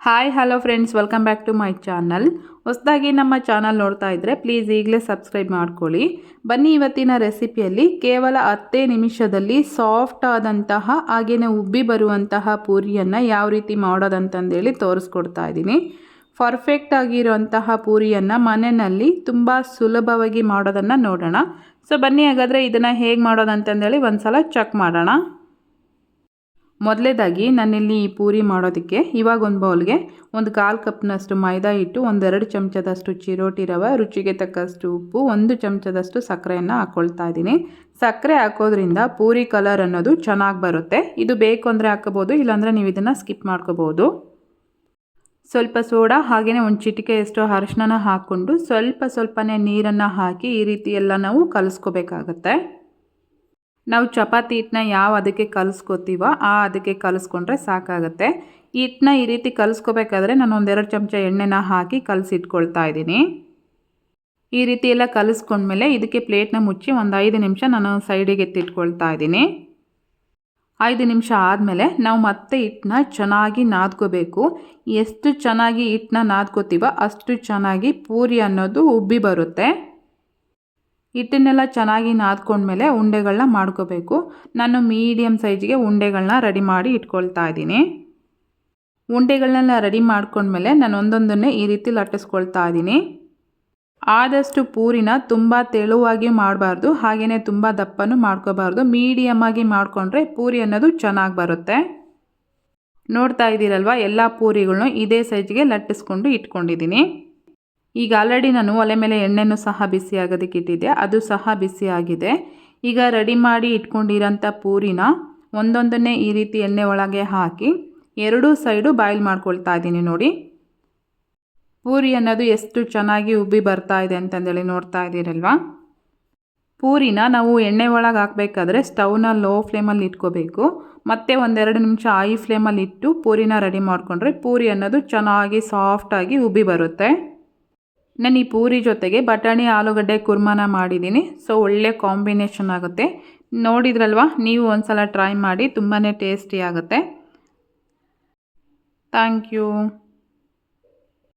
Hi hello friends, welcome back to my channel. ಹೊಸದಾಗಿ ನಮ್ಮ channel ನೋಡ್ತಾ ಇದ್ದರೆ ಪ್ಲೀಸ್ ಈಗಲೇ ಸಬ್ಸ್ಕ್ರೈಬ್ ಮಾಡ್ಕೊಳ್ಳಿ. ಬನ್ನಿ, ಇವತ್ತಿನ ರೆಸಿಪಿಯಲ್ಲಿ ಕೇವಲ 10 ನಿಮಿಷದಲ್ಲಿ ಸಾಫ್ಟ್ ಆದಂತಹ ಹಾಗೆಯೇ ಉಬ್ಬಿ ಬರುವಂತಹ ಪೂರಿಯನ್ನು ಯಾವ ರೀತಿ ಮಾಡೋದಂತಂದೇಳಿ ತೋರಿಸ್ಕೊಡ್ತಾ ಇದ್ದೀನಿ. ಪರ್ಫೆಕ್ಟ್ ಆಗಿರುವಂತಹ ಪೂರಿಯನ್ನು ಮನೆಯಲ್ಲಿ ತುಂಬ ಸುಲಭವಾಗಿ ಮಾಡೋದನ್ನು ನೋಡೋಣ. ಸೊ ಬನ್ನಿ, ಹಾಗಾದರೆ ಇದನ್ನು ಹೇಗೆ ಮಾಡೋದಂತಂದೇಳಿ ಒಂದು ಸಲ ಚೆಕ್ ಮಾಡೋಣ. ಮೊದಲೇದಾಗಿ ನಾನಿಲ್ಲಿ ಈ ಪೂರಿ ಮಾಡೋದಕ್ಕೆ ಇವಾಗ ಒಂದು ಬೌಲ್ಗೆ ಒಂದು 1/4 ಕಪ್ನಷ್ಟು ಮೈದಾ ಹಿಟ್ಟು, 1-2 ಚಮಚದಷ್ಟು ಚಿರೋಟಿ ರವೆ, ರುಚಿಗೆ ತಕ್ಕಷ್ಟು ಉಪ್ಪು, 1 ಚಮಚದಷ್ಟು ಸಕ್ಕರೆಯನ್ನು ಹಾಕ್ಕೊಳ್ತಾ ಇದ್ದೀನಿ. ಸಕ್ಕರೆ ಹಾಕೋದ್ರಿಂದ ಪೂರಿ ಕಲರ್ ಅನ್ನೋದು ಚೆನ್ನಾಗಿ ಬರುತ್ತೆ. ಇದು ಬೇಕು ಅಂದರೆ ಹಾಕೋಬೋದು, ಇಲ್ಲಾಂದರೆ ನೀವು ಇದನ್ನು ಸ್ಕಿಪ್ ಮಾಡ್ಕೋಬೋದು. ಸ್ವಲ್ಪ ಸೋಡಾ ಹಾಗೆಯೇ ಒಂದು ಚಿಟಿಕೆಯಷ್ಟು ಅರಿಶಿನ ಹಾಕ್ಕೊಂಡು ಸ್ವಲ್ಪನೇ ನೀರನ್ನು ಹಾಕಿ ಈ ರೀತಿ ಎಲ್ಲ ನಾವು ಕಲಿಸ್ಕೋಬೇಕಾಗತ್ತೆ. ನಾವು ಚಪಾತಿ ಹಿಟ್ಟನ್ನ ಯಾವ ಅದಕ್ಕೆ ಕಲಿಸ್ಕೋತೀವೋ ಆ ಅದಕ್ಕೆ ಕಲಿಸ್ಕೊಂಡ್ರೆ ಸಾಕಾಗುತ್ತೆ. ಈ ಹಿಟ್ಟನ್ನ ಈ ರೀತಿ ಕಲಿಸ್ಕೋಬೇಕಾದ್ರೆ ನಾನು 1-2 ಚಮಚ ಎಣ್ಣೆನ ಹಾಕಿ ಕಲಸಿಟ್ಕೊಳ್ತಾ ಇದ್ದೀನಿ. ಈ ರೀತಿ ಎಲ್ಲ ಕಲಿಸ್ಕೊಂಡ್ಮೇಲೆ ಇದಕ್ಕೆ ಪ್ಲೇಟ್ನ ಮುಚ್ಚಿ ಒಂದು 5 ನಿಮಿಷ ನಾನು ಸೈಡಿಗೆ ಎತ್ತಿಟ್ಕೊಳ್ತಾ ಇದ್ದೀನಿ. 5 ನಿಮಿಷ ಆದಮೇಲೆ ನಾವು ಮತ್ತೆ ಹಿಟ್ಟನ್ನ ಚೆನ್ನಾಗಿ ನಾದ್ಕೋಬೇಕು. ಎಷ್ಟು ಚೆನ್ನಾಗಿ ಹಿಟ್ಟನ್ನ ನಾದ್ಕೋತೀವೋ ಅಷ್ಟು ಚೆನ್ನಾಗಿ ಪೂರಿ ಅನ್ನೋದು ಉಬ್ಬಿ ಬರುತ್ತೆ. ಹಿಟ್ಟನ್ನೆಲ್ಲ ಚೆನ್ನಾಗಿ ನಾದ್ಕೊಂಡ್ಮೇಲೆ ಉಂಡೆಗಳನ್ನ ಮಾಡ್ಕೋಬೇಕು. ನಾನು ಮೀಡಿಯಮ್ ಸೈಜ್ಗೆ ಉಂಡೆಗಳನ್ನ ರೆಡಿ ಮಾಡಿ ಇಟ್ಕೊಳ್ತಾ ಇದ್ದೀನಿ. ಉಂಡೆಗಳನ್ನೆಲ್ಲ ರೆಡಿ ಮಾಡ್ಕೊಂಡ್ಮೇಲೆ ನಾನು ಒಂದೊಂದನ್ನೇ ಈ ರೀತಿ ಲಟ್ಟಿಸ್ಕೊಳ್ತಾ ಇದ್ದೀನಿ. ಆದಷ್ಟು ಪೂರಿನ ತುಂಬ ತೆಳುವಾಗಿ ಮಾಡಬಾರ್ದು, ಹಾಗೆಯೇ ತುಂಬ ದಪ್ಪನೂ ಮಾಡ್ಕೋಬಾರ್ದು. ಮೀಡಿಯಮ್ ಆಗಿ ಮಾಡಿಕೊಂಡ್ರೆ ಪೂರಿ ಅನ್ನೋದು ಚೆನ್ನಾಗಿ ಬರುತ್ತೆ. ನೋಡ್ತಾ ಇದ್ದೀರಲ್ವ, ಎಲ್ಲ ಪೂರಿಗಳನ್ನೂ ಇದೇ ಸೈಜ್ಗೆ ಲಟ್ಟಿಸ್ಕೊಂಡು ಇಟ್ಕೊಂಡಿದ್ದೀನಿ. ಈಗ ಆಲ್ರೆಡಿ ನಾನು ಒಲೆ ಮೇಲೆ ಎಣ್ಣೆನೂ ಸಹ ಬಿಸಿ ಆಗೋದಕ್ಕೆ ಇಟ್ಟಿದ್ದೆ, ಅದು ಸಹ ಬಿಸಿ ಆಗಿದೆ. ಈಗ ರೆಡಿ ಮಾಡಿ ಇಟ್ಕೊಂಡಿರೋಂಥ ಪೂರಿನ ಒಂದೊಂದನ್ನೇ ಈ ರೀತಿ ಎಣ್ಣೆ ಒಳಗೆ ಹಾಕಿ 2 ಸೈಡು ಬಾಯ್ಲ್ ಮಾಡ್ಕೊಳ್ತಾ ಇದ್ದೀನಿ. ನೋಡಿ, ಪೂರಿ ಅನ್ನೋದು ಎಷ್ಟು ಚೆನ್ನಾಗಿ ಉಬ್ಬಿ ಬರ್ತಾ ಇದೆ ಅಂತಂದೇಳಿ ನೋಡ್ತಾ ಇದ್ದೀರಲ್ವ. ಪೂರಿನ ನಾವು ಎಣ್ಣೆ ಒಳಗೆ ಹಾಕಬೇಕಾದ್ರೆ ಸ್ಟವ್ನ ಲೋ ಫ್ಲೇಮಲ್ಲಿ ಇಟ್ಕೋಬೇಕು. ಮತ್ತು 1-2 ನಿಮಿಷ ಹೈ ಫ್ಲೇಮಲ್ಲಿ ಇಟ್ಟು ಪೂರಿನ ರೆಡಿ ಮಾಡಿಕೊಂಡ್ರೆ ಪೂರಿ ಅನ್ನೋದು ಚೆನ್ನಾಗಿ ಸಾಫ್ಟಾಗಿ ಉಬ್ಬಿ ಬರುತ್ತೆ. ನಾನು ಈ ಪೂರಿ ಜೊತೆಗೆ ಬಟಾಣಿ ಆಲೂಗಡ್ಡೆ ಕುರ್ಮಾನ ಮಾಡಿದ್ದೀನಿ. ಸೊ ಒಳ್ಳೆ ಕಾಂಬಿನೇಷನ್ ಆಗುತ್ತೆ. ನೋಡಿದ್ರಲ್ವ, ನೀವು ಒಂದು ಸಲ ಟ್ರೈ ಮಾಡಿ, ತುಂಬಾ ಟೇಸ್ಟಿ ಆಗುತ್ತೆ. Thank you.